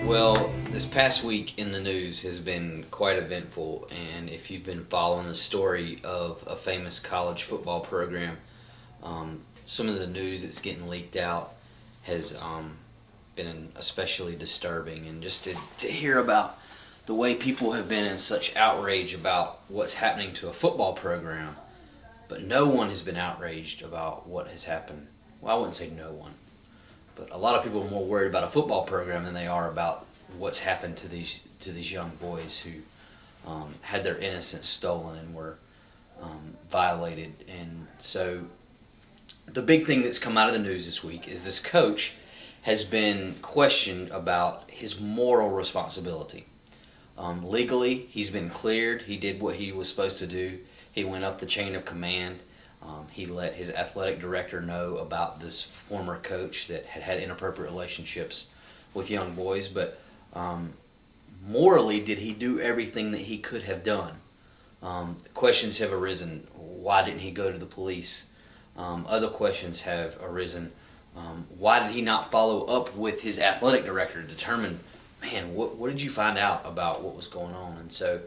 Well, this past week in the news has been quite eventful, and if you've been following the story of a famous college football program, some of the news that's getting leaked out has been especially disturbing. And just to hear about the way people have been in such outrage about what's happening to a football program, but no one has been outraged about what has happened. Well, I wouldn't say no one, but a lot of people are more worried about a football program than they are about what's happened to these young boys who had their innocence stolen and were violated. And so the big thing that's come out of the news this week is this coach has been questioned about his moral responsibility. Legally, he's been cleared. He did what he was supposed to do. He went up the chain of command. He let his athletic director know about this former coach that had inappropriate relationships with young boys. But morally, did he do everything that he could have done? Questions have arisen. Why didn't he go to the police? Other questions have arisen. Why did he not follow up with his athletic director to determine, man, what did you find out about what was going on? And so,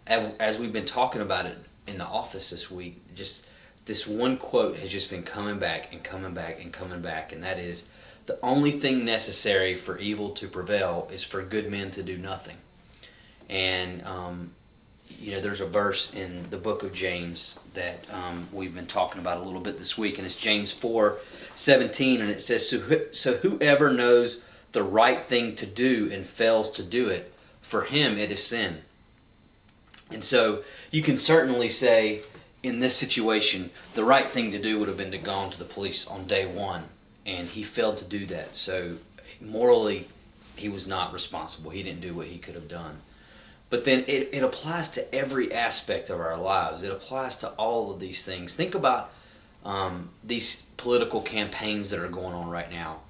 as we've been talking about it in the office this week, just this one quote has just been coming back and coming back and coming back, and that is, the only thing necessary for evil to prevail is for good men to do nothing. And there's a verse in the book of James that we've been talking about a little bit this week, and it's James 4:17, and it says, so whoever knows the right thing to do and fails to do it, for him it is sin. And so you can certainly say, in this situation, the right thing to do would have been to go to the police on day one, and he failed to do that. So morally, he was not responsible. He didn't do what he could have done. But then it applies to every aspect of our lives. It applies to all of these things. Think about these political campaigns that are going on right now.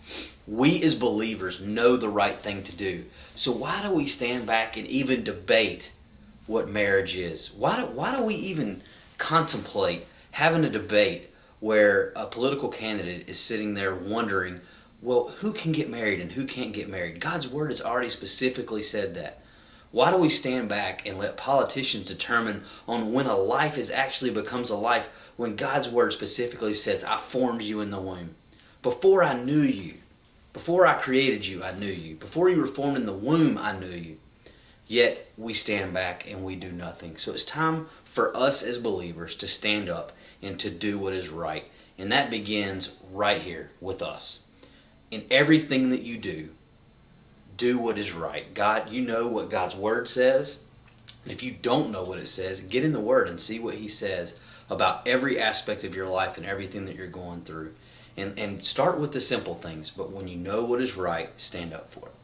We as believers know the right thing to do. So why do we stand back and even debate what marriage is? Why do we even contemplate having a debate where a political candidate is sitting there wondering, well, who can get married and who can't get married? God's word has already specifically said that. Why do we stand back and let politicians determine on when a life actually becomes a life when God's word specifically says, I formed you in the womb. Before I knew you, before I created you, I knew you. Before you were formed in the womb, I knew you. Yet we stand back and we do nothing. So it's time for us as believers to stand up and to do what is right. And that begins right here with us. In everything that you do what is right. God, you know what God's word says. And if you don't know what it says, get in the word and see what he says about every aspect of your life and everything that you're going through. And start with the simple things. But when you know what is right, stand up for it.